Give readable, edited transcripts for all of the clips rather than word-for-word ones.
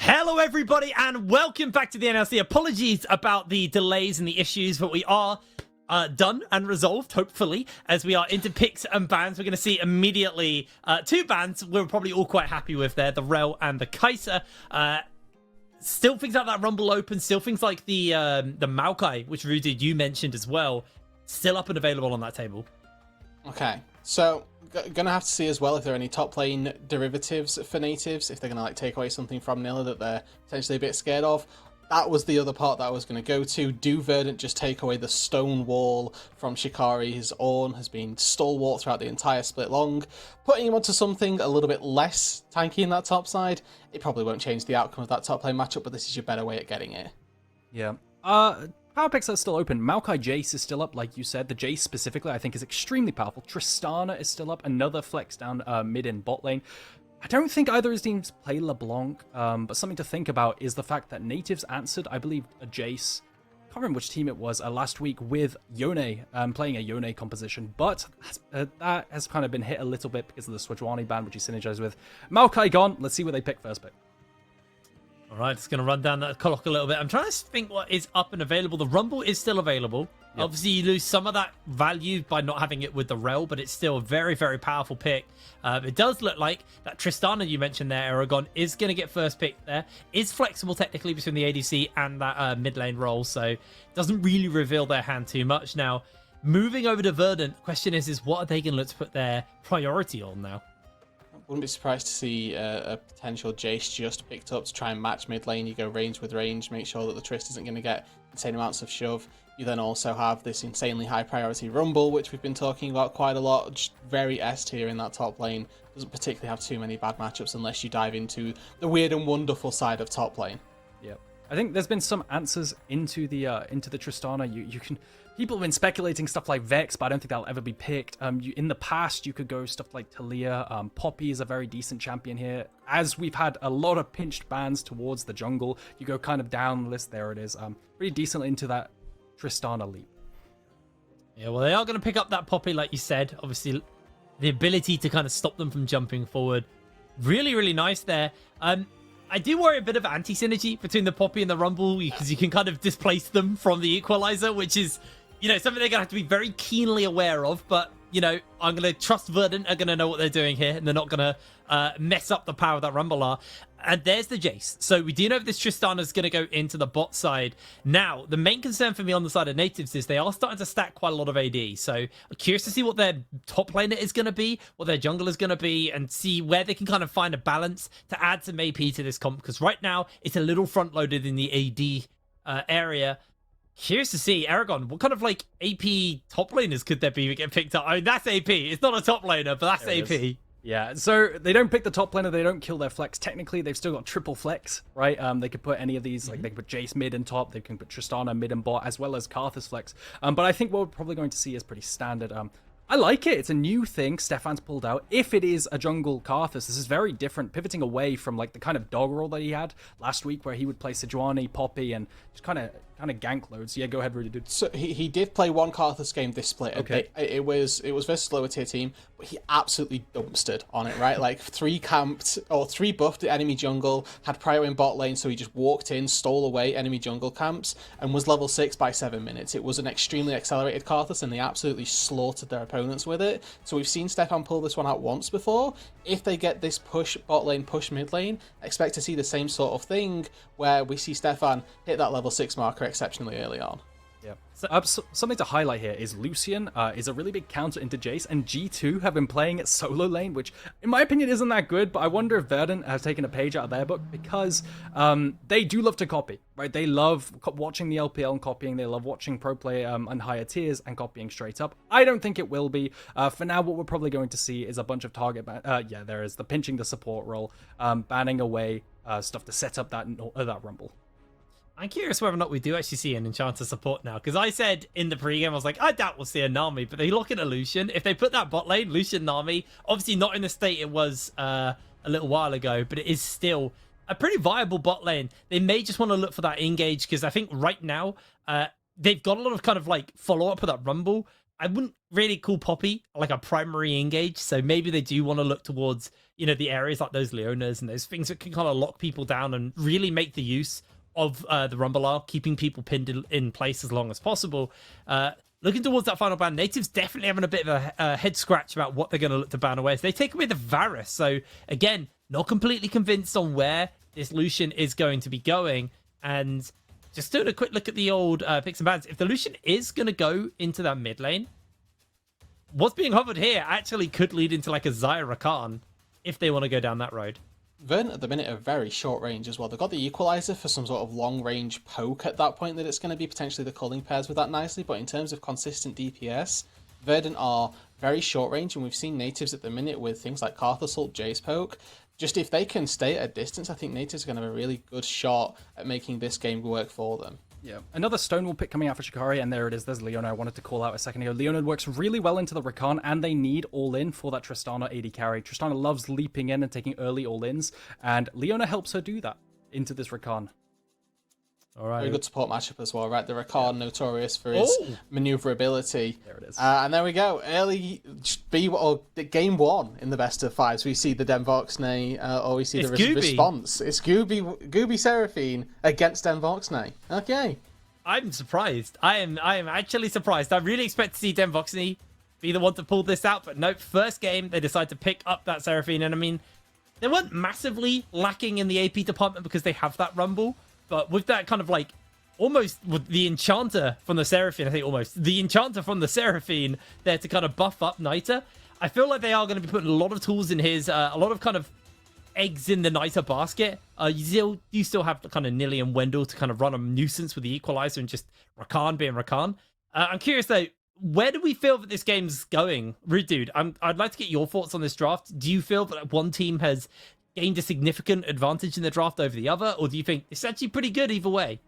Hello everybody and welcome back to the NLC. Apologies about the delays and the issues, but we are done and resolved, hopefully, as we are into picks and bans. We're going to see immediately two bans we're probably all quite happy with there, the Rel and the Kaiser. Still things like that Rumble Open, still things like the Maokai, which Rudy, you mentioned as well, still up and available on that table. Okay, so gonna have to see as well if there are any top lane derivatives for Nativz, if they're gonna like take away something from Nilla that they're potentially a bit scared of. That was the other part that I was going to go to. Do Verdant just take away the stone wall from Shikari? His Ornn has been stalwart throughout the entire split long. Putting him onto something a little bit less tanky in that top side, it probably won't change the outcome of that top lane matchup, but this is your better way at getting it. Yeah. Power picks are still open. Maokai Jace is still up, like you said. The Jace specifically, I think, is extremely powerful. Tristana is still up. Another flex down mid in bot lane. I don't think either of his teams play LeBlanc, but something to think about is the fact that Nativz answered, I believe, a Jace, I can't remember which team it was, last week with Yone, playing a Yone composition, but that has kind of been hit a little bit because of the Swajwani ban, which he synergized with. Maokai gone. Let's see what they pick first pick. All right, just going to run down that clock a little bit. I'm trying to think what is up and available. The Rumble is still available. Yep. Obviously, you lose some of that value by not having it with the Rel, but it's still a very, very powerful pick. It does look like that Tristana you mentioned there, Aragon, is going to get first pick there. Is flexible technically between the ADC and that mid lane role, so doesn't really reveal their hand too much. Now, moving over to Verdant, the question is what are they going to look to put their priority on now? Wouldn't be surprised to see a potential Jace just picked up to try and match mid lane. You go range with range, make sure that the Trist isn't going to get insane amounts of shove. You then also have this insanely high priority Rumble, which we've been talking about quite a lot. Just very S tier in that top lane. Doesn't particularly have too many bad matchups unless you dive into the weird and wonderful side of top lane. Yeah, I think there's been some answers into the Tristana. You can. People have been speculating stuff like Vex, but I don't think that'll ever be picked. In the past, you could go stuff like Talia. Poppy is a very decent champion here. As we've had a lot of pinched bans towards the jungle, you go kind of down the list. There it is. Pretty decently into that Tristana leap. Yeah, well, they are going to pick up that Poppy, like you said. Obviously, the ability to kind of stop them from jumping forward. Really, really nice there. I do worry a bit of anti-synergy between the Poppy and the Rumble because you can kind of displace them from the Equalizer, which is, you know, something they're going to have to be very keenly aware of. But, you know, I'm going to trust Verdant are going to know what they're doing here, and they're not going to mess up the power that Rumble are. And there's the Jace. So we do know this Tristana is going to go into the bot side. Now, the main concern for me on the side of Nativz is they are starting to stack quite a lot of AD. So I'm curious to see what their top laner is going to be, what their jungle is going to be, and see where they can kind of find a balance to add some AP to this comp. Because right now, it's a little front-loaded in the AD area. Curious to see, Aragon, what kind of like AP top laners could there be that get picked up? I mean, that's AP. It's not a top laner, but that's AP. Yeah, so they don't pick the top laner, they don't kill their flex. Technically, they've still got triple flex, right? They could put any of these, like they could put Jace mid and top, they can put Tristana mid and bot, as well as Karthus flex. But I think what we're probably going to see is pretty standard. I like it. It's a new thing Stefan's pulled out. If it is a jungle Karthus, this is very different, pivoting away from like the kind of dog role that he had last week, where he would play Sejuani, Poppy, and just kind of gank loads. Yeah, go ahead, Rudy, dude. So he did play one Karthus game this split. Okay. It was versus lower tier team, but he absolutely dumpstered on it, right? Like three buffed enemy jungle, had prior in bot lane, so he just walked in, stole away enemy jungle camps, and was level 6 by 7 minutes. It was an extremely accelerated Karthus, and they absolutely slaughtered their opponents with it. So we've seen Stefan pull this one out once before. If they get this push bot lane, push mid lane, expect to see the same sort of thing, where we see Stefan hit that level 6 marker exceptionally early on. Yeah. So, something to highlight here is Lucian is a really big counter into Jace, and G2 have been playing at solo lane, which in my opinion isn't that good, but I wonder if Verdant has taken a page out of their book, because they do love to copy, right? They love watching the LPL and copying, they love watching pro play and higher tiers and copying straight up. I don't think it will be. For now, what we're probably going to see is a bunch of target yeah, there is the pinching the support role, banning away stuff to set up that Rumble. I'm curious whether or not we do actually see an Enchanter support now, because I said in the pregame, I was like, I doubt we'll see a Nami, but they look at a Lucian. If they put that bot lane, Lucian Nami, obviously not in the state it was a little while ago, but it is still a pretty viable bot lane. They may just want to look for that engage, because I think right now they've got a lot of kind of like follow-up with that Rumble. I wouldn't really call Poppy like a primary engage. So maybe they do want to look towards, the areas like those Leonas and those things that can kind of lock people down and really make the use of the Rumble R, keeping people pinned in place as long as possible. Looking towards that final ban, Nativz definitely having a bit of a head scratch about what they're going to look to ban away. So they take away the Varus. So again, not completely convinced on where this Lucian is going to be going. And just doing a quick look at the old picks and bans. If the Lucian is going to go into that mid lane, what's being hovered here actually could lead into like a Xayah Rakan if they want to go down that road. Verdant at the minute are very short range as well. They've got the equalizer for some sort of long range poke at that point that it's going to be potentially the culling pairs with that nicely. But in terms of consistent DPS, Verdant are very short range, and we've seen Nativz at the minute with things like Karth Assault, Jace Poke. Just if they can stay at a distance, I think Nativz are going to have a really good shot at making this game work for them. Yeah, another Stonewall pick coming out for Shikari, and there it is. There's Leona I wanted to call out a second ago. Leona works really well into the Rakan, and they need all-in for that Tristana AD carry. Tristana loves leaping in and taking early all-ins, and Leona helps her do that into this Rakan. All right. Very good support matchup as well, right? The Rakan, notorious for his maneuverability. There it is. And there we go. Game one in the best of fives. We see the Denvoxnay, or we see the response. It's Gooby Seraphine against Denvoxnay. Okay. I'm surprised. I am actually surprised. I really expect to see Denvoxnay be the one to pull this out, but nope. First game, they decide to pick up that Seraphine, and I mean, they weren't massively lacking in the AP department because they have that Rumble. But with that kind of like, almost with the Enchanter from the Seraphine, I think almost, the Enchanter from the Seraphine there to kind of buff up Nita, I feel like they are going to be putting a lot of tools in his, a lot of kind of eggs in the Nita basket. You still have the kind of Nilly and Wendell to kind of run a nuisance with the Equalizer and just Rakan being Rakan. I'm curious though, where do we feel that this game's going? Rude Dude, I'd like to get your thoughts on this draft. Do you feel that one team has gained a significant advantage in the draft over the other, or do you think it's actually pretty good either way?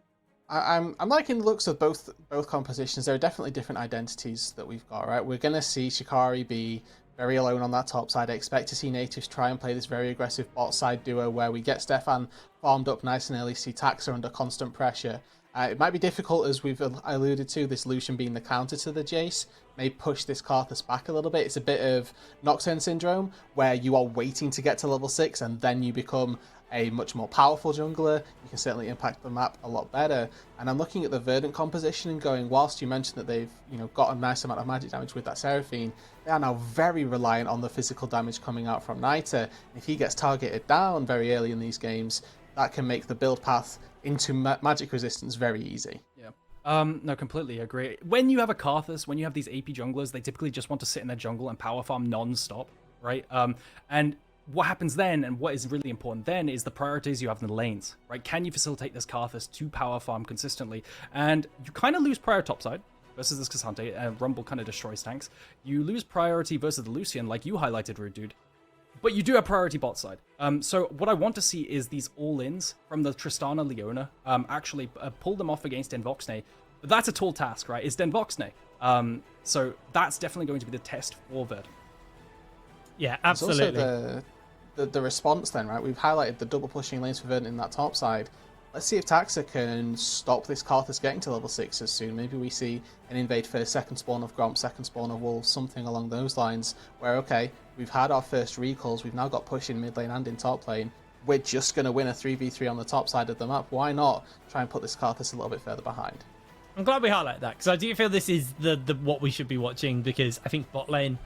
I'm liking the looks of both compositions. There are definitely different identities that we've got, right? We're going to see Shikari be very alone on that top side. I expect to see Nativz try and play this very aggressive bot side duo where we get Stefan farmed up nice and early, see Taxa under constant pressure. It might be difficult, as we've alluded to, this Lucian being the counter to the Jace may push this Karthus back a little bit. It's a bit of Nocturne Syndrome, where you are waiting to get to level 6 and then you become a much more powerful jungler. You can certainly impact the map a lot better. And I'm looking at the Verdant composition and going, whilst you mentioned that they've got a nice amount of magic damage with that Seraphine, they are now very reliant on the physical damage coming out from Nita. If he gets targeted down very early in these games, that can make the build path into magic resistance very easy. Yeah. No, completely agree. When you have a Karthus, when you have these AP junglers, they typically just want to sit in their jungle and power farm non-stop, right? And what happens then, and what is really important then, is the priorities you have in the lanes, right? Can you facilitate this Karthus to power farm consistently? And you kind of lose prior topside versus this Cassante, and Rumble kind of destroys tanks. You lose priority versus the Lucian, like you highlighted, Rude Dude. But you do have priority bot side. So what I want to see is these all-ins from the Tristana Leona actually pull them off against Denvoxnay. But that's a tall task, right? It's Denvoxnay. So that's definitely going to be the test for Verdant. Yeah, absolutely. It's also the response then, right? We've highlighted the double pushing lanes for Verdant in that top side. Let's see if Taxa can stop this Karthus getting to level 6 as soon. Maybe we see an invade first, second spawn of Gromp, second spawn of Wolves, something along those lines, where, okay, we've had our first recalls, we've now got push in mid lane and in top lane, we're just going to win a 3v3 on the top side of the map. Why not try and put this Karthus a little bit further behind? I'm glad we highlight that, because I do feel this is the what we should be watching, because I think bot lane,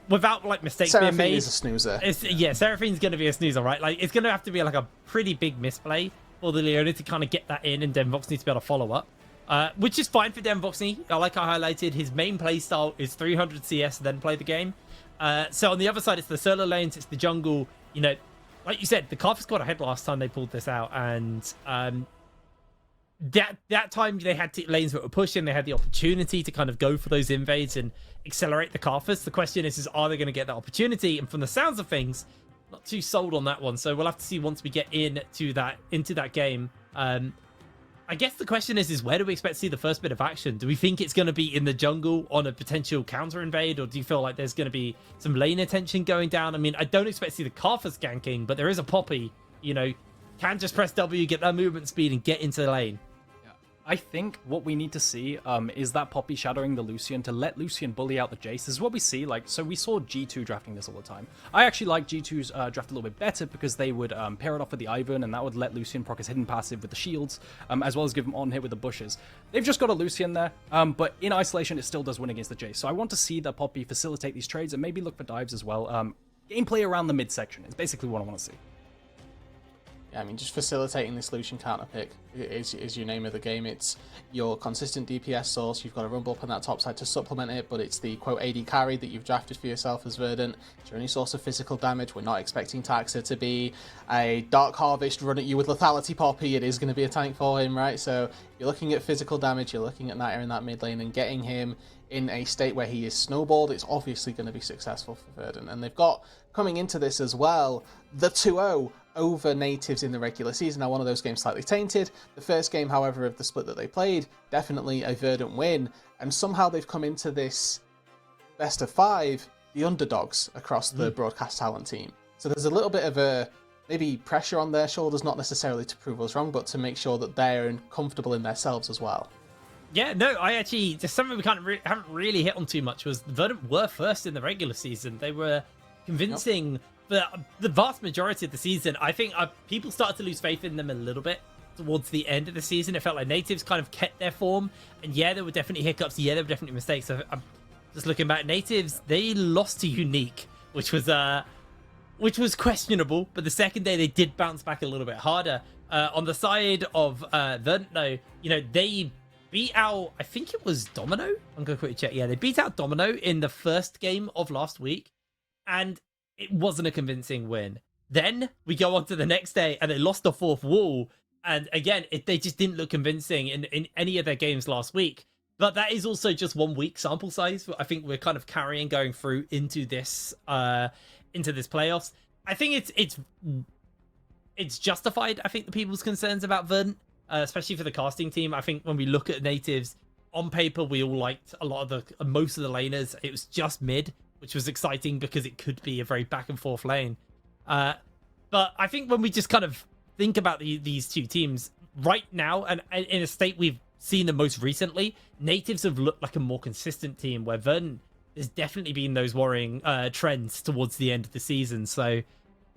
without like mistakes Seraphine being made, is a snoozer. Yeah, Seraphine's going to be a snoozer, right? Like, it's going to have to be like a pretty big misplay for the Leona to kind of get that in, and Denvoxnay to be able to follow up, which is fine for Denvoxnay. Like I highlighted, his main play style is 300 CS, then play the game. So on the other side, it's the solo lanes, it's the jungle. Like you said, the Karthus got ahead last time they pulled this out, and that time they had lanes that were pushing, they had the opportunity to kind of go for those invades and accelerate the Karthus. The question is are they going to get that opportunity? And from the sounds of things, not too sold on that one. So we'll have to see once we get into that game. I guess the question is where do we expect to see the first bit of action? Do we think it's going to be in the jungle on a potential counter invade, or do you feel like there's going to be some lane attention going down? I mean, I don't expect to see the Karthus ganking, but there is a Poppy, can just press W, get that movement speed, and get into the lane. I think what we need to see is that Poppy shadowing the Lucian to let Lucian bully out the Jace. This is what we see. Like, so we saw G2 drafting this all the time. I actually like G2's draft a little bit better because they would pair it off with the Ivern, and that would let Lucian proc his hidden passive with the shields, as well as give him on hit with the bushes. They've just got a Lucian there, but in isolation, it still does win against the Jace. So I want to see that Poppy facilitate these trades and maybe look for dives as well. Gameplay around the mid-section is basically what I want to see. Yeah, I mean, just facilitating this Lucian counter pick is your name of the game. It's your consistent DPS source. You've got to rumble up on that top side to supplement it, but it's the quote AD carry that you've drafted for yourself as Verdant. It's your only source of physical damage. We're not expecting Taxa to be a Dark Harvest run at you with Lethality Poppy. It is going to be a tank for him, right? So you're looking at physical damage. You're looking at Niter in that mid lane and getting him in a state where he is snowballed. It's obviously going to be successful for Verdant. And they've got, coming into this as well, the 2-0 over Nativz in the regular season. Now, one of those games slightly tainted. The first game, however, of the split that they played, definitely a Verdant win. And somehow they've come into this best of 5, the underdogs across the broadcast talent team. So there's a little bit of a maybe pressure on their shoulders, not necessarily to prove us wrong, but to make sure that they're comfortable in themselves as well. Yeah, no, I actually, just something we haven't really hit on too much was Verdant were first in the regular season. They were convincing for the vast majority of the season. I think people started to lose faith in them a little bit towards the end of the season. It felt like Nativz kind of kept their form, and yeah, there were definitely hiccups. Yeah, there were definitely mistakes. So I'm just looking back, Nativz, they lost to Unique, which was questionable, but the second day they did bounce back a little bit harder. On the side of Verdant, though, you know, they beat out, I think it was Domino. I'm going to quickly check. Yeah, they beat out Domino in the first game of last week, and it wasn't a convincing win. Then we go on to the next day, and they lost the fourth wall. And again, they just didn't look convincing in any of their games last week. But that is also just 1 week sample size. I think we're kind of going through into this playoffs. I think it's justified. I think the people's concerns about Verdant, especially for the casting team. I think when we look at Nativz on paper, we all liked most of the laners. It was just mid, which was exciting because it could be a very back and forth lane. But I think when we just kind of think about these two teams right now, and in a state we've seen them most recently, Nativz have looked like a more consistent team, where Verdant, there's definitely been those worrying trends towards the end of the season. So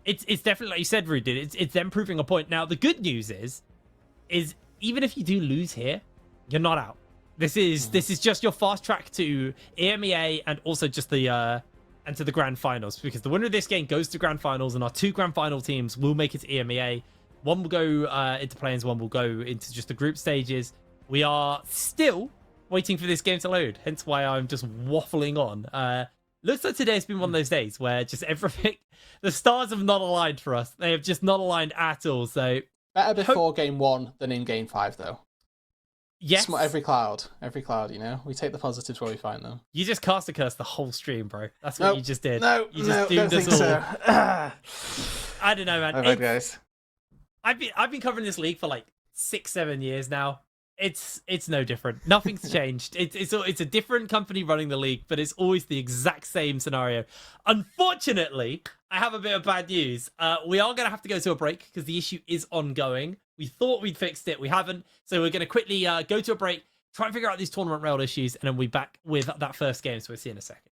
it's definitely, like you said, Rude, it's them proving a point. Now, the good news is even if you do lose here, you're not out. This is just your fast track to EMEA and also just to the grand finals, because the winner of this game goes to grand finals, and our 2 grand final teams will make it to EMEA. One will go into play-ins, one will go into just the group stages. We are still waiting for this game to load, hence why I'm just waffling on. Looks like today's been one of those days where just everything, the stars have not aligned for us. They have just not aligned at all. So better before game 1 than in game 5, though. Yes. Every cloud, you know? We take the positives where we find them. You just cast a curse the whole stream, bro. That's what you just did. You just doomed us all. So. I don't know, man. All right, guys. I've been covering this league for like 6-7 years now. It's no different. Nothing's changed. It's a different company running the league, but it's always the exact same scenario. Unfortunately, I have a bit of bad news. We are going to have to go to a break because the issue is ongoing. We thought we'd fixed it. We haven't. So we're going to quickly go to a break, try and figure out these tournament rail issues, and then we'll be back with that first game. So we'll see you in a second.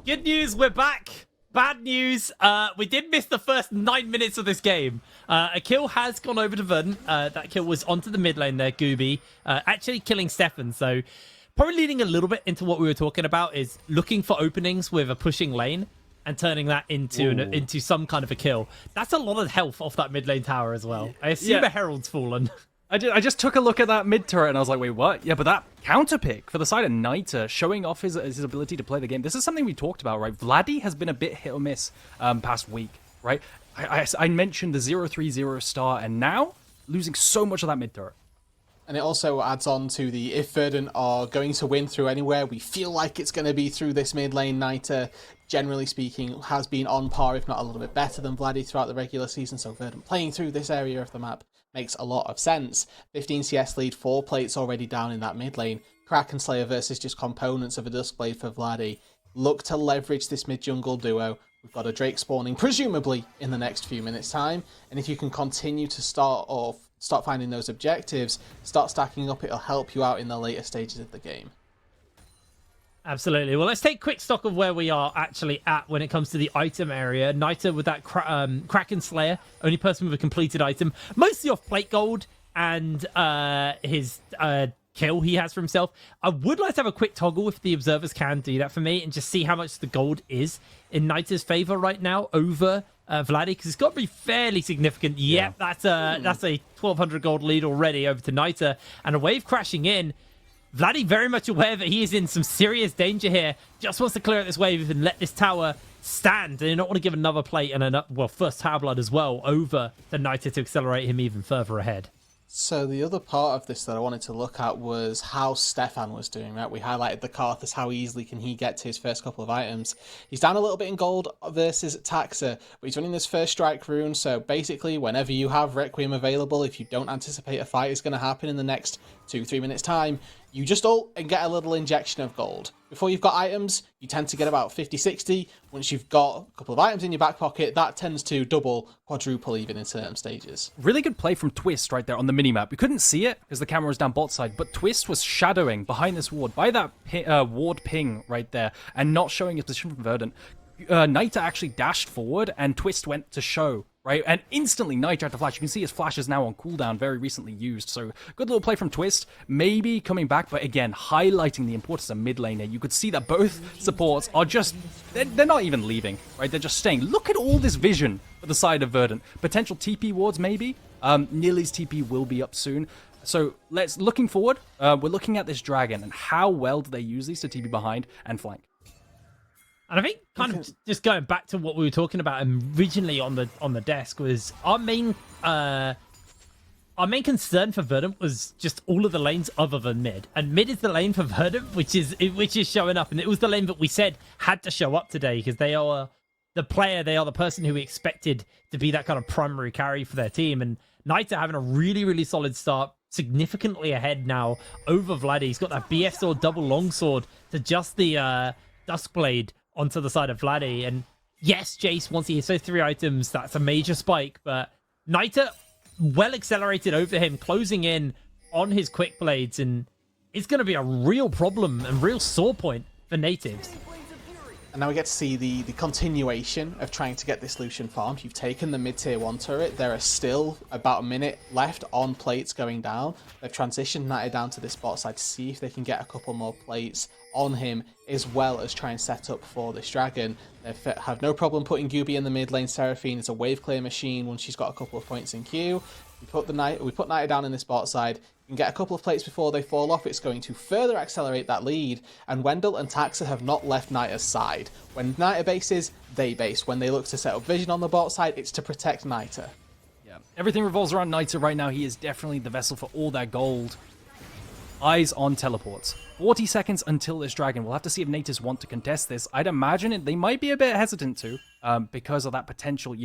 Good news, we're back. Bad news, we did miss the first 9 minutes of this game. A kill has gone over to Verdant. That kill was onto the mid lane there, Gooby, actually killing Stefan. So probably leading a little bit into what we were talking about is looking for openings with a pushing lane and turning that into some kind of a kill. That's a lot of health off that mid lane tower as well. I assume a Herald's fallen. I just took a look at that mid turret and I was like, wait, what? Yeah, but that counter pick for the side of Nita, showing off his ability to play the game. This is something we talked about, right? Vladdy has been a bit hit or miss past week, right? I mentioned the 0-3-0 star and now losing so much of that mid turret. And it also adds on to the, if Verdant are going to win through anywhere, we feel like it's going to be through this mid lane. Nita, generally speaking, has been on par, if not a little bit better than Vladdy throughout the regular season. So Verdant playing through this area of the map makes a lot of sense. 15 CS lead, 4 plates already down in that mid lane. Kraken Slayer versus just components of a Duskblade for Vladdy. Look to leverage this mid jungle duo. We've got a Drake spawning, presumably, in the next few minutes' time. And if you can continue to start finding those objectives, start stacking up, it'll help you out in the later stages of the game. Absolutely. Well, let's take quick stock of where we are actually at when it comes to the item area. Nita with that Kraken Slayer, only person with a completed item, mostly off plate gold and his kill he has for himself. I would like to have a quick toggle if the observers can do that for me and just see how much the gold is in Nita's favor right now over Vladdy, because it's got to be fairly significant. Yep, that's a 1200 gold lead already over to Nita, and a wave crashing in. Vladdy very much aware that he is in some serious danger here. Just wants to clear out this wave and let this tower stand. They don't want to give another plate and first tower blood as well over to Nita to accelerate him even further ahead. So the other part of this that I wanted to look at was how Stefan was doing, right? We highlighted the Karthus, how easily can he get to his first couple of items. He's down a little bit in gold versus Taxa, but he's running this first strike rune, so basically whenever you have Requiem available, if you don't anticipate a fight is going to happen in the next 2-3 minutes time, you just ult and get a little injection of gold. Before you've got items, you tend to get about 50-60. Once you've got a couple of items in your back pocket, that tends to double, quadruple even in certain stages. Really good play from Twist right there on the minimap. We couldn't see it because the camera was down bot side, but Twist was shadowing behind this ward by that ward ping right there and not showing his position from Verdant. Nita actually dashed forward and Twist went to show, right? And instantly Nita had to flash. You can see his flash is now on cooldown, very recently used. So good little play from Twist, maybe coming back, but again, highlighting the importance of mid lane here. You could see that both supports are just, they're not even leaving, right? They're just staying. Look at all this vision for the side of Verdant. Potential TP wards maybe. Nilly's TP will be up soon. So looking forward, we're looking at this dragon and how well do they use these to TP behind and flank. And I think kind of just going back to what we were talking about originally on the desk was our main concern for Verdant was just all of the lanes other than mid. And mid is the lane for Verdant, which is showing up. And it was the lane that we said had to show up today because they are the player, they are the person who we expected to be that kind of primary carry for their team. And Nita having a really, really solid start, significantly ahead now over Vladdy. He's got that BF sword, double longsword to just the Duskblade onto the side of Vladdy. And yes, Jace, once he hits those 3 items, that's a major spike, but Nita well accelerated over him, closing in on his quick blades, and it's going to be a real problem and real sore point for Nativz. And now we get to see the continuation of trying to get this Lucian farmed. You've taken the mid-tier 1 turret. There are still about a minute left on plates going down. They've transitioned Nita down to this bot side to see if they can get a couple more plates on him, as well as try and set up for this dragon. They have no problem putting Gooby in the mid lane. Seraphine is a wave clear machine once she's got a couple of points in queue. We put Nita down in this bot side. You can get a couple of plates before they fall off. It's going to further accelerate that lead. And Wendell and Taxa have not left Nita's side. When Nita bases, they base. When they look to set up vision on the bot side, it's to protect Nita. Yeah, everything revolves around Nita right now. He is definitely the vessel for all that gold. Eyes on teleports. 40 seconds until this dragon. We'll have to see if Nativz want to contest this. I'd imagine they might be a bit hesitant to, because of that potential,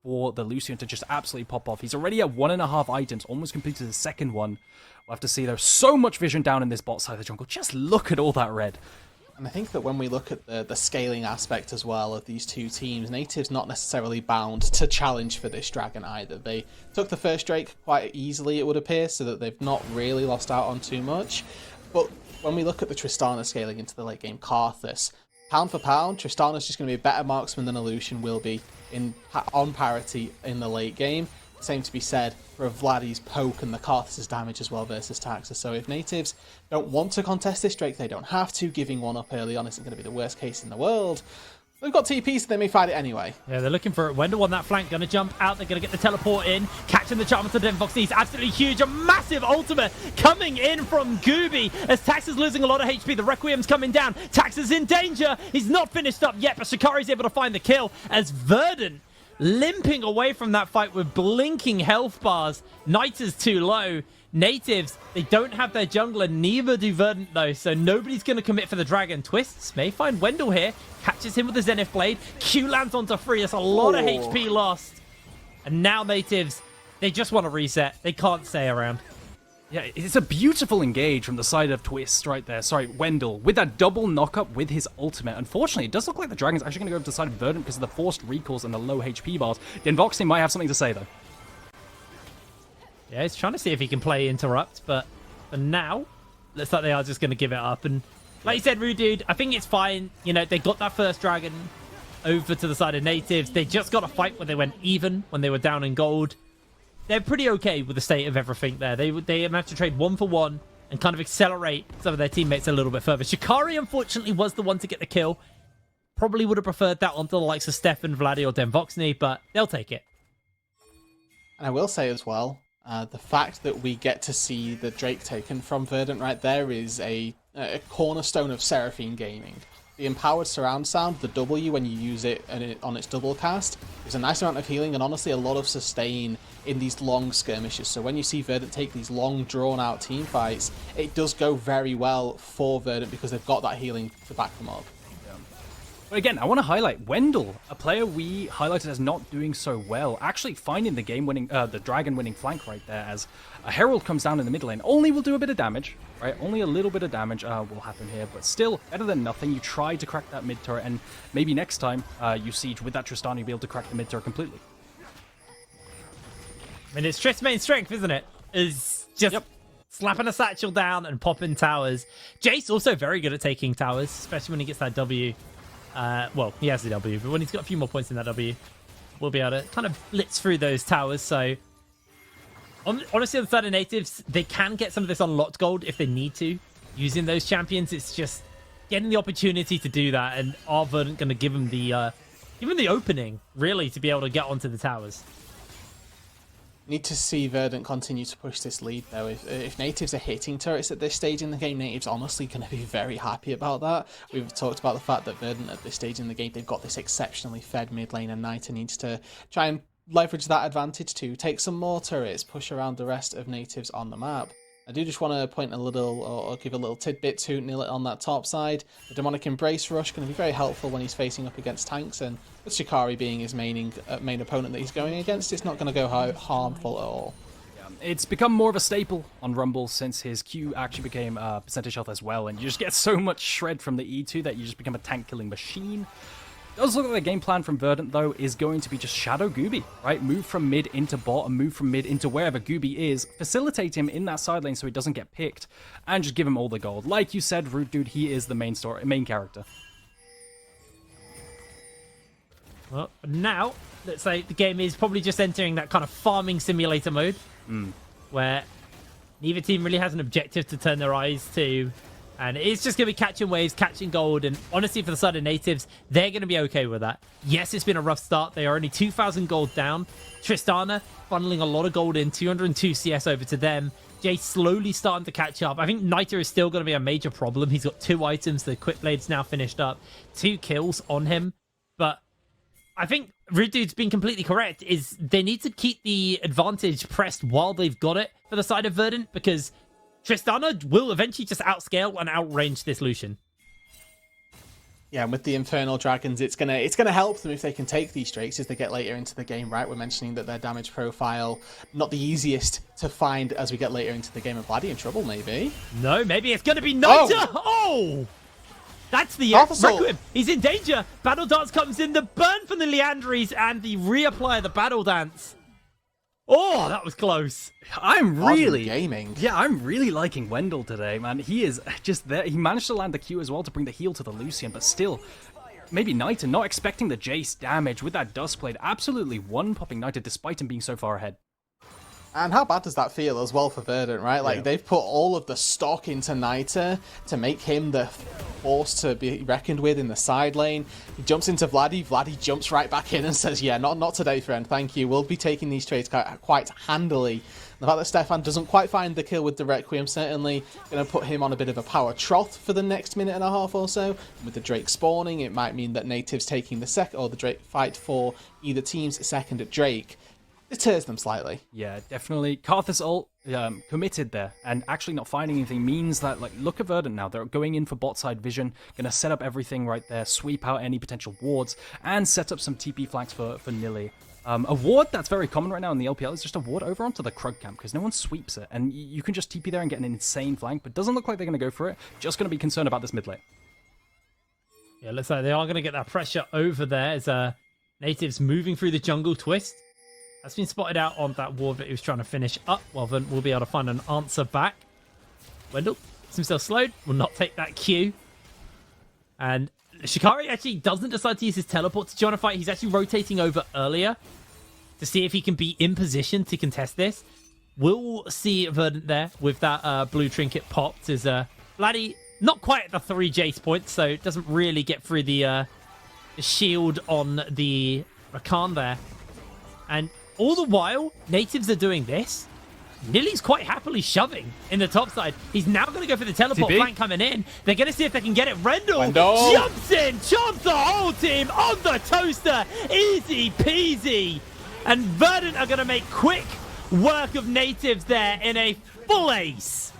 for the Lucian to just absolutely pop off. He's already at 1.5 items, almost completed the second one. We'll have to see. There's so much vision down in this bot side of the jungle. Just look at all that red. And I think that when we look at the scaling aspect as well of these two teams, Nativ's not necessarily bound to challenge for this dragon either. They took the first Drake quite easily, it would appear, so that they've not really lost out on too much. But when we look at the Tristana scaling into the late game Karthus, pound for pound, Tristana's just going to be a better marksman than Illusion will be on parity in the late game. Same to be said for Vladdy's poke and the Karthus' damage as well versus Taxus. So if Nativz don't want to contest this Drake, they don't have to. Giving one up early on isn't going to be the worst case in the world. They've got TP, so they may fight it anyway. Yeah, they're looking for it. Wendell on that flank, going to jump out. They're going to get the teleport in. Catching the charm to Denvox East. Absolutely huge. A massive ultimate coming in from Gooby as Tax is losing a lot of HP. The Requiem's coming down. Tax is in danger. He's not finished up yet, but Shikari's able to find the kill as Verdant limping away from that fight with blinking health bars. Knight is too low. Nativz, they don't have their jungler, neither do Verdant though, so nobody's going to commit for the dragon. Twists may find Wendell here, catches him with the Zenith Blade. Q lands onto Free, that's a lot of HP lost. And now Nativz, they just want to reset. They can't stay around. Yeah, it's a beautiful engage from the side of Twist right there. Sorry, Wendell, with that double knockup with his ultimate. Unfortunately, it does look like the Dragon's actually going to go over to the side of Verdant because of the forced recalls and the low HP bars. Denvoxing might have something to say, though. Yeah, he's trying to see if he can play Interrupt, but for now, looks like they are just going to give it up. And like you said, Rude Dude, I think it's fine. You know, they got that first Dragon over to the side of Nativz. They just got a fight where they went even when they were down in gold. They're pretty okay with the state of everything there. They managed to trade 1 for 1 and kind of accelerate some of their teammates a little bit further. Shikari, unfortunately, was the one to get the kill. Probably would have preferred that onto the likes of Stefan, Vladdy, or Denvoxny, but they'll take it. And I will say as well, the fact that we get to see the Drake taken from Verdant right there is a cornerstone of Seraphine gaming. The empowered surround sound, the W when you use it on its double cast, is a nice amount of healing and honestly a lot of sustain in these long skirmishes. So when you see Verdant take these long drawn out team fights, it does go very well for Verdant because they've got that healing to back them up. But again, I want to highlight Wendell, a player we highlighted as not doing so well, actually finding the game-winning, the dragon-winning flank right there as a Herald comes down in the mid lane. Only will do a bit of damage, right? Only a little bit of damage will happen here, but still better than nothing. You try to crack that mid turret, and maybe next time you siege with that Tristana, you'll be able to crack the mid turret completely. I mean, it's Trist's main strength, isn't it? Is just slapping a satchel down and popping towers. Jace also very good at taking towers, especially when he gets that W. Well, he has the W, but when he's got a few more points in that W, we'll be able to kind of blitz through those towers. So, honestly, on the side of Nativz, they can get some of this unlocked gold if they need to, using those champions. It's just getting the opportunity to do that, and are Verdant going to give them the opening, really, to be able to get onto the towers. Need to see Verdant continue to push this lead, though. If Nativz are hitting turrets at this stage in the game, Nativz honestly going to be very happy about that. We've talked about the fact that Verdant at this stage in the game, they've got this exceptionally fed mid lane, and Niter needs to try and leverage that advantage to take some more turrets, push around the rest of Nativz on the map. I do just want to point a little, or give a little tidbit to Nillet on that top side. The Demonic Embrace Rush going to be very helpful when he's facing up against tanks, and with Shikari being his main opponent that he's going against, it's not going to go harmful at all. It's become more of a staple on Rumble since his Q actually became percentage health as well, and you just get so much shred from the E2 that you just become a tank-killing machine. It does look like the game plan from Verdant, though, is going to be just shadow Gooby, right? Move from mid into bot and move from mid into wherever Gooby is, facilitate him in that side lane so he doesn't get picked, and just give him all the gold. Like you said, Root Dude, he is the main character. Well, now, let's say the game is probably just entering that kind of farming simulator mode, where neither team really has an objective to turn their eyes to, and it's just going to be catching waves, catching gold, and honestly, for the side of Nativz, they're going to be okay with that. Yes, it's been a rough start. They are only 2,000 gold down. Tristana funneling a lot of gold in, 202 CS over to them. Jay slowly starting to catch up. I think Niter is still going to be a major problem. He's got 2 items. The Quick Blade's now finished up. 2 kills on him, but I think Rude Dude's been completely correct, is they need to keep the advantage pressed while they've got it for the side of Verdant, because Tristana will eventually just outscale and outrange this Lucian. Yeah, and with the Infernal Dragons, it's gonna help them if they can take these Drakes as they get later into the game, right? We're mentioning that their damage profile, not the easiest to find as we get later into the game. Of Vladdy in trouble, maybe? No, maybe it's going to be Niter! Oh! That's the Requiem. He's in danger. Battle Dance comes in. The burn from the Leandries and the reapply of the Battle Dance. Oh, that was close. I'm really gaming. Yeah, I'm really liking Wendell today, man. He is just there. He managed to land the Q as well to bring the heal to the Lucian, but still, maybe Knighton not expecting the Jace damage with that Dustblade. Absolutely one-popping Knighton despite him being so far ahead. And how bad does that feel as well for Verdant, right? Like, they've put all of the stock into Niter to make him the force to be reckoned with in the side lane. He jumps into Vladdy. Vladdy jumps right back in and says, yeah, not today, friend. Thank you. We'll be taking these trades quite handily. The fact that Stefan doesn't quite find the kill with the Requiem certainly going to put him on a bit of a power trough for the next minute and a half or so. And with the Drake spawning, it might mean that Nativz taking the second, or the Drake fight for either team's second at Drake. It tears them slightly. Yeah, definitely. Karthus ult committed there, and actually not finding anything means that, like, look at Verdant now. They're going in for bot side vision, going to set up everything right there, sweep out any potential wards, and set up some TP flanks for Nilly. A ward that's very common right now in the LPL is just a ward over onto the Krug camp, because no one sweeps it, and you can just TP there and get an insane flank, but doesn't look like they're going to go for it. Just going to be concerned about this mid lane. Yeah, looks like they are going to get that pressure over there as Nativz moving through the jungle twist. That's been spotted out on that ward that he was trying to finish up. Well, then we'll be able to find an answer back. Wendell gets himself slowed. Will not take that Q. And Shikari actually doesn't decide to use his teleport to join a fight. He's actually rotating over earlier to see if he can be in position to contest this. We'll see Verdant there with that blue trinket popped. As Vladdy not quite at the 3 Jace points, so doesn't really get through the shield on the Rakan there. And all the while, Nativz are doing this. Nilly's quite happily shoving in the top side. He's now going to go for the teleport flank coming in. They're going to see if they can get it. Rendell jumps in, chomps the whole team on the toaster. Easy peasy. And Verdant are going to make quick work of Nativz there in a full ace.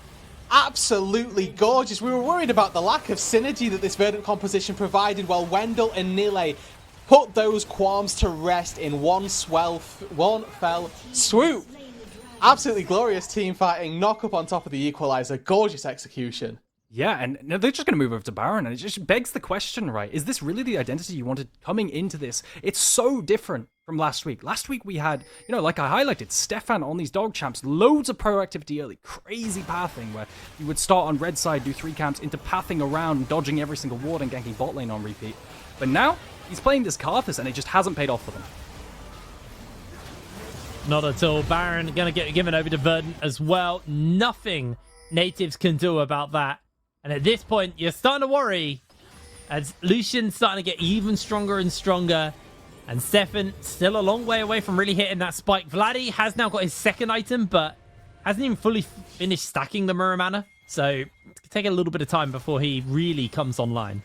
Absolutely gorgeous. We were worried about the lack of synergy that this Verdant composition provided, while Wendell and Nile put those qualms to rest in one fell swoop. Absolutely glorious team fighting, knock up on top of the equalizer, gorgeous execution. Yeah, and they're just going to move over to Baron, and it just begs the question, right? Is this really the identity you wanted coming into this? It's so different from last week. Last week we had, you know, like I highlighted, Stefan on these dog champs, loads of proactivity early, crazy pathing, where you would start on red side, do 3 camps, into pathing around, dodging every single ward and ganking bot lane on repeat. But now, he's playing this Karthus, and it just hasn't paid off for them. Not at all. Baron going to get given over to Verdant as well. Nothing Nativz can do about that. And at this point, you're starting to worry as Lucian's starting to get even stronger and stronger. And Stefan still a long way away from really hitting that spike. Vladdy has now got his second item, but hasn't even fully finished stacking the Mirror Mana. So it's going to take a little bit of time before he really comes online.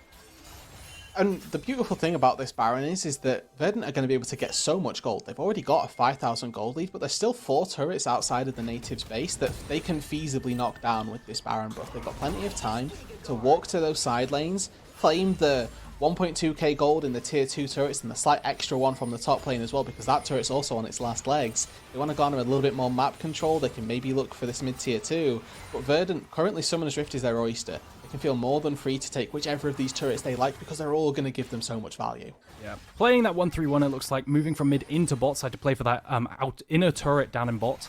And the beautiful thing about this Baron is that Verdant are going to be able to get so much gold. They've already got a 5,000 gold lead, but there's still 4 turrets outside of the Nativz base that they can feasibly knock down with this Baron buff. They've got plenty of time to walk to those side lanes, claim the 1.2k gold in the tier 2 turrets and the slight extra one from the top lane as well, because that turret's also on its last legs. They want to garner a little bit more map control. They can maybe look for this mid tier 2, but Verdant, currently Summoner's Rift is their oyster. Can feel more than free to take whichever of these turrets they like, because they're all going to give them so much value. Yeah, playing that 1-3-1, it looks like, moving from mid into bot side to play for that out inner turret down in bot.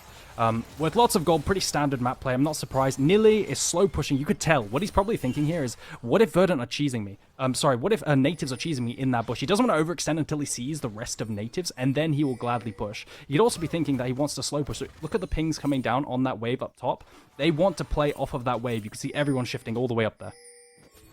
With lots of gold, pretty standard map play. I'm not surprised. Nilly is slow pushing. You could tell. What he's probably thinking here is, what if Verdant are cheesing me? What if Nativz are cheesing me in that bush? He doesn't want to overextend until he sees the rest of Nativz, and then he will gladly push. He could also be thinking that he wants to slow push. So look at the pings coming down on that wave up top. They want to play off of that wave. You can see everyone shifting all the way up there.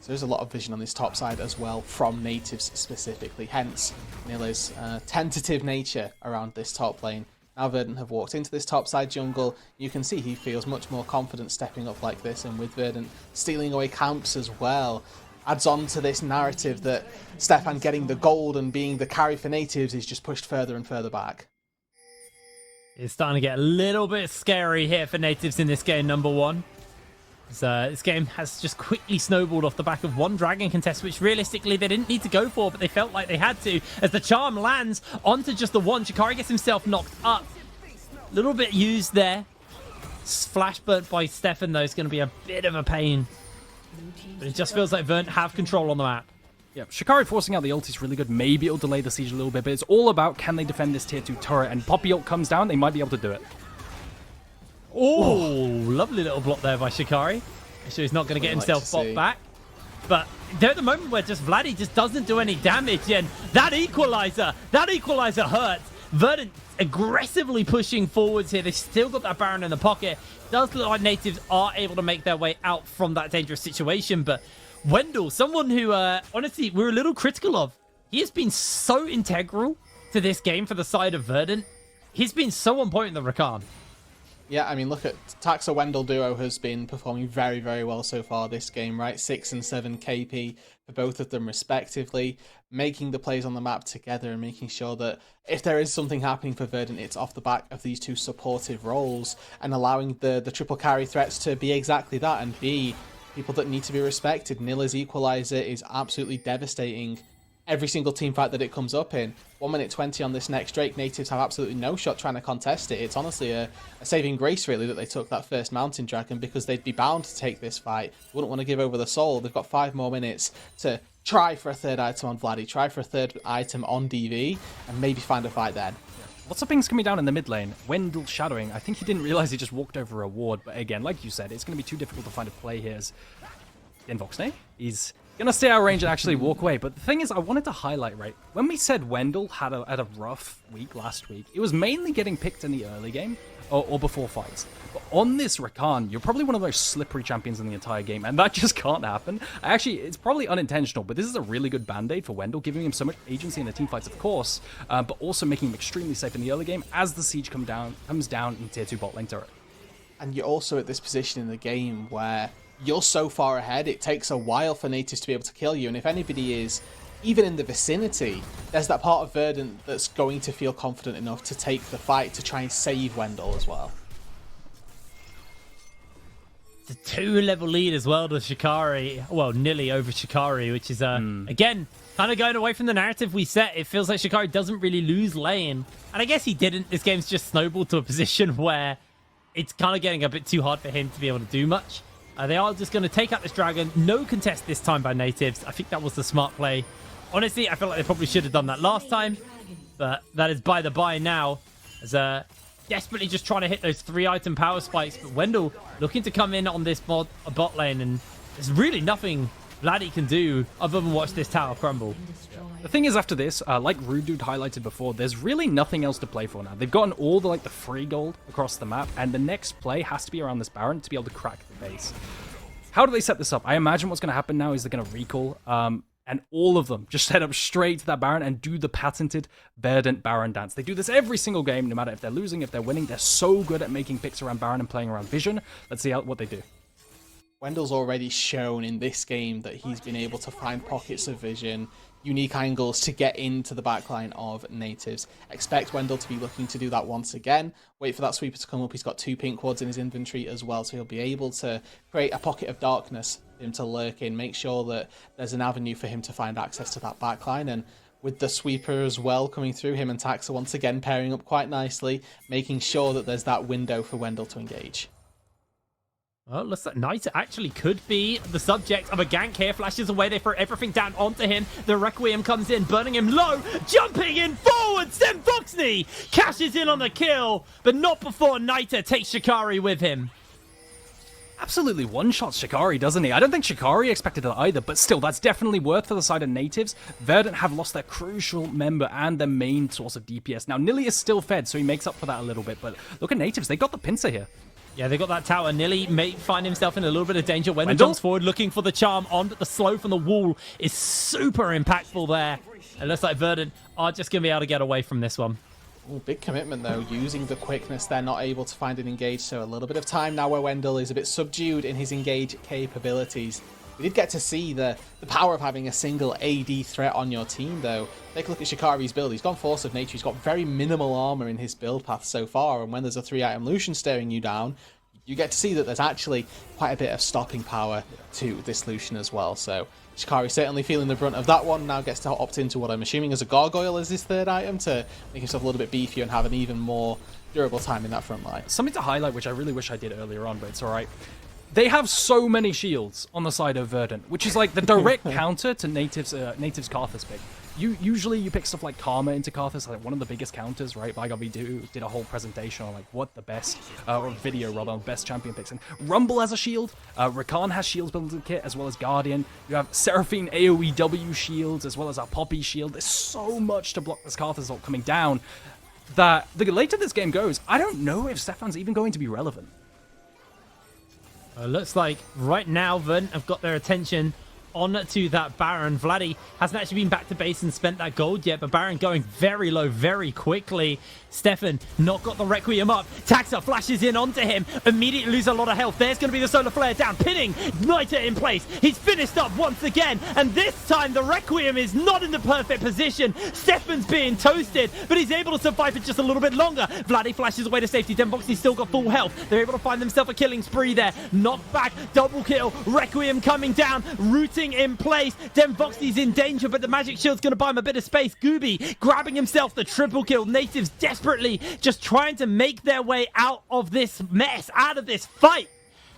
So there's a lot of vision on this top side as well from Nativz specifically, hence Nilly's tentative nature around this top lane. Now Verdant have walked into this top side jungle, you can see he feels much more confident stepping up like this, and with Verdant stealing away camps as well, adds on to this narrative that Stefan getting the gold and being the carry for Nativz is just pushed further and further back. It's starting to get a little bit scary here for Nativz in this game, number 1. This game has just quickly snowballed off the back of one dragon contest, which realistically they didn't need to go for, but they felt like they had to, as the charm lands onto just the one. Shikari gets himself knocked up. A little bit used there. Flash burnt by Stefan, though, is going to be a bit of a pain. But it just feels like Verdant have control on the map. Yeah, Shikari forcing out the ult is really good. Maybe it'll delay the siege a little bit, but it's all about can they defend this tier 2 turret, and Poppy ult comes down, they might be able to do it. Oh, lovely little block there by Shikari. So he's not going to get himself bot back. But they're at the moment where just Vladdy just doesn't do any damage, and that equalizer hurts. Verdant aggressively pushing forwards here. They've still got that Baron in the pocket. Does look like Nativz are able to make their way out from that dangerous situation, but Wendell, someone who, honestly, we're a little critical of. He has been so integral to this game for the side of Verdant. He's been so on point in the Rakan. Yeah, I mean, look at Taxa-Wendell duo has been performing very, very well so far this game, right? 6 and 7 KP for both of them respectively, making the plays on the map together and making sure that if there is something happening for Verdant, it's off the back of these two supportive roles and allowing the triple carry threats to be exactly that and be people that need to be respected. Nilla's equalizer is absolutely devastating every single team fight that it comes up in. 1 minute 20 on this next Drake. Nativz have absolutely no shot trying to contest it. It's honestly a saving grace, really, that they took that first Mountain Dragon, because they'd be bound to take this fight. Wouldn't want to give over the soul. They've got 5 more minutes to try for a third item on Vladdy, try for a third item on DV, and maybe find a fight then. Lots of things coming down in the mid lane. Wendell shadowing. I think he didn't realize he just walked over a ward, but again, like you said, it's going to be too difficult to find a play here as Voxnay is going to stay out of range and actually walk away. But the thing is, I wanted to highlight, right, when we said Wendell had a rough week last week, it was mainly getting picked in the early game or before fights. But on this Rakan, you're probably one of the most slippery champions in the entire game, and that just can't happen. Actually, it's probably unintentional, but this is a really good band-aid for Wendell, giving him so much agency in the team fights, of course, but also making him extremely safe in the early game as the siege comes down in tier 2 bot lane turret. And you're also at this position in the game where you're so far ahead, it takes a while for Nativz to be able to kill you, and if anybody is even in the vicinity, there's that part of Verdant that's going to feel confident enough to take the fight to try and save Wendell as well. It's a 2-level lead as well to Shikari. Well, nearly over Shikari, which is, again, kind of going away from the narrative we set. It feels like Shikari doesn't really lose lane. And I guess he didn't. This game's just snowballed to a position where it's kind of getting a bit too hard for him to be able to do much. They are just going to take out this dragon. No contest this time by Nativz. I think that was the smart play. Honestly, I feel like they probably should have done that last time. But that is by the by now. As desperately just trying to hit those 3-item power spikes. But Wendell looking to come in on this bot lane. And there's really nothing Vladdy can do other than watch this tower crumble. The thing is, after this, like Rude Dude highlighted before, there's really nothing else to play for now. They've gotten all the free gold across the map, and the next play has to be around this Baron to be able to crack the base. How do they set this up? I imagine what's going to happen now is they're going to recall, and all of them just head up straight to that Baron and do the patented Verdant Baron dance. They do this every single game, no matter if they're losing, if they're winning. They're so good at making picks around Baron and playing around vision. Let's see what they do. Wendell's already shown in this game that he's been able to find pockets of vision, unique angles to get into the backline of Nativz. Expect Wendell to be looking to do that once again. Wait for that sweeper to come up. He's got 2 pink wards in his inventory as well, so he'll be able to create a pocket of darkness for him to lurk in, make sure that there's an avenue for him to find access to that backline. And with the sweeper as well coming through, him and Taxa once again pairing up quite nicely, making sure that there's that window for Wendell to engage. Well, looks like Knight actually could be the subject of a gank here. Flashes away, they throw everything down onto him. The Requiem comes in, burning him low, jumping in forward. Sim Foxney cashes in on the kill, but not before Naita takes Shikari with him. Absolutely one-shots Shikari, doesn't he? I don't think Shikari expected it either, but still, that's definitely worth for the side of Nativz. Verdant have lost their crucial member and their main source of DPS. Now, Nilly is still fed, so he makes up for that a little bit, but look at Nativz. They got the pincer here. Yeah, they got that tower. Nilly may find himself in a little bit of danger. Wendell jumps forward, looking for the charm on, but the slow from the wall is super impactful there. It looks like Verdant are just going to be able to get away from this one. Ooh, big commitment, though, using the quickness. They're not able to find an engage, so a little bit of time now where Wendell is a bit subdued in his engage capabilities. We did get to see the power of having a single AD threat on your team, though. Take a look at Shikari's build. He's gone Force of Nature. He's got very minimal armor in his build path so far, and when there's a 3-item Lucian staring you down, you get to see that there's actually quite a bit of stopping power to this Lucian as well. So Shikari certainly feeling the brunt of that one. Now gets to opt into what I'm assuming is a Gargoyle as his 3rd item to make himself a little bit beefier and have an even more durable time in that front line. Something to highlight, which I really wish I did earlier on, but it's alright. They have so many shields on the side of Verdant, which is like the direct counter to Nativ's Karthus pick. Usually you pick stuff like Karma into Karthus, like one of the biggest counters, right? Bygob did a whole presentation on like what the best, or video rather, on best champion picks. And Rumble has a shield, Rakan has shields built into the kit, as well as Guardian. You have Seraphine AoE W shields, as well as our Poppy shield. There's so much to block this Karthus ult coming down that the later this game goes, I don't know if Stefan's even going to be relevant. Looks like right now Verdant have got their attention on to that Baron. Vladdy hasn't actually been back to base and spent that gold yet, but Baron going very low very quickly. Stefan not got the Requiem up. Taxa flashes in onto him, immediately lose a lot of health. There's going to be the solar flare down, pinning Niter in place. He's finished up once again, and this time the Requiem is not in the perfect position. Stefan's being toasted, but he's able to survive for just a little bit longer. Vladdy flashes away to safety. Demboxy's still got full health. They're able to find themselves a killing spree there. Knocked back, double kill. Requiem coming down, rooting in place. Demboxy's in danger, but the magic shield's going to buy him a bit of space. Gooby grabbing himself the triple kill. Nativz desperately just trying to make their way out of this mess, out of this fight,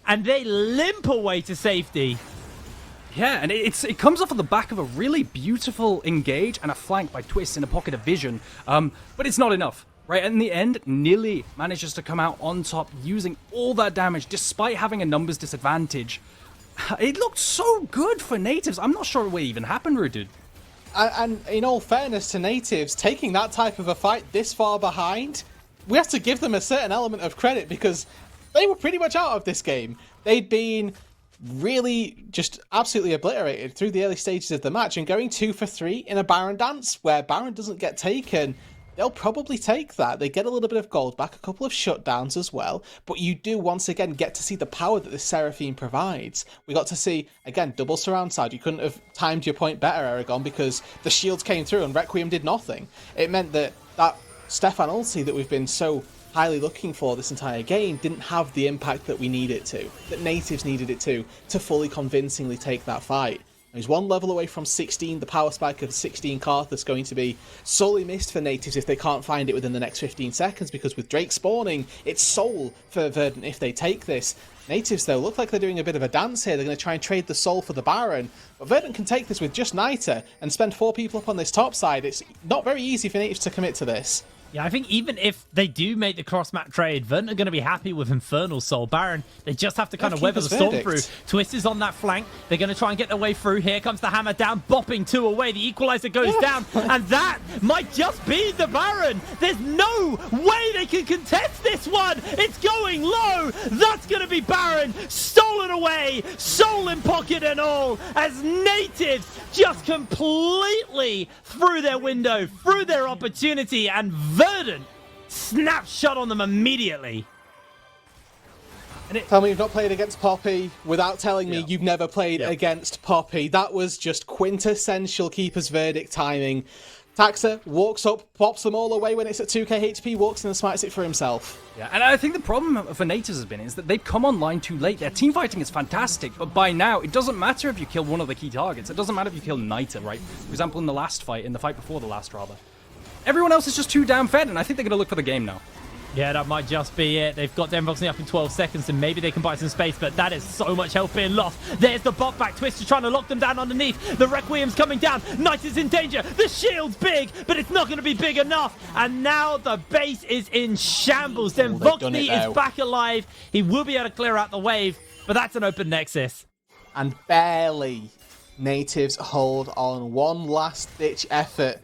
and they limp away to safety. Yeah, and it comes off of the back of a really beautiful engage and a flank by Twist in a pocket of vision, but it's not enough. Right, in the end, Nilly manages to come out on top using all that damage despite having a numbers disadvantage. It looked so good for Nativz. I'm not sure what even happened, Rudud. And in all fairness to Nativz, taking that type of a fight this far behind, we have to give them a certain element of credit because they were pretty much out of this game. They'd been really just absolutely obliterated through the early stages of the match, and going 2 for 3 in a Baron dance where Baron doesn't get taken, they'll probably take that. They get a little bit of gold back, a couple of shutdowns as well, but you do once again get to see the power that this Seraphine provides. We got to see, again, double surround side. You couldn't have timed your point better, Aragon, because the shields came through and Requiem did nothing. It meant that Stefan ulti that we've been so highly looking for this entire game didn't have the impact that we need it to, that Nativz needed it to fully convincingly take that fight. He's one level away from 16, the power spike of 16 Karthus going to be solely missed for Nativz if they can't find it within the next 15 seconds, because with Drake spawning, it's soul for Verdant if they take this. Nativz, though, look like they're doing a bit of a dance here. They're going to try and trade the soul for the Baron, but Verdant can take this with just Niter and spend 4 people up on this top side. It's not very easy for Nativz to commit to this. Yeah, I think even if they do make the cross-map trade, Verdant are going to be happy with Infernal Soul. Baron, they just have to kind of weather the storm through. Twist is on that flank. They're going to try and get their way through. Here comes the hammer down, bopping 2 away. The equalizer goes down, and that might just be the Baron. There's no way they can contest this one. It's going low. That's going to be Baron. Stolen away, soul in pocket and all, as Nativz just completely through their window, through their opportunity, and Verdant snapshot on them immediately. Tell me you've not played against Poppy without telling me you've never played against Poppy. That was just quintessential Keeper's Verdict timing. Taxa walks up, pops them all away when it's at 2k HP, walks in and smites it for himself. Yeah, and I think the problem for Nativz has been is that they've come online too late. Their team fighting is fantastic, but by now, it doesn't matter if you kill one of the key targets. It doesn't matter if you kill Niter, right? For example, in the fight before the last, rather. Everyone else is just too damn fed, and I think they're going to look for the game now. Yeah, that might just be it. They've got Demboxing up in 12 seconds, and maybe they can buy some space, but that is so much health being lost. There's the bot back. Twist is trying to lock them down underneath. The Requiem's coming down. Knight is in danger. The shield's big, but it's not going to be big enough. And now the base is in shambles. Demboxy is back alive. He will be able to clear out the wave, but that's an open Nexus. And barely Nativz hold on. One last-ditch effort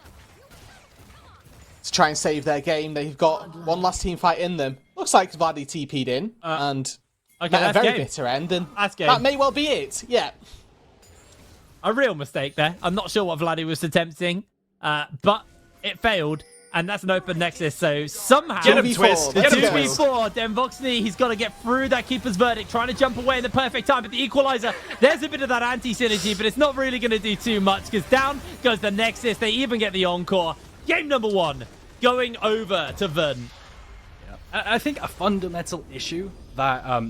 to try and save their game. They've got one last team fight in them. Looks like Vladdy TP'd in, and a very bitter end, and that may well be it. Yeah. A real mistake there. I'm not sure what Vladdy was attempting, but it failed, and that's an open Nexus, so somehow... Get him, Twist! The 2v4, Demboxy, he's got to get through that Keeper's Verdict, trying to jump away in the perfect time, but the Equalizer, there's a bit of that anti-synergy, but it's not really going to do too much, because down goes the Nexus. They even get the Encore. Game number 1, going over to Verdant. Yeah. I think a fundamental issue that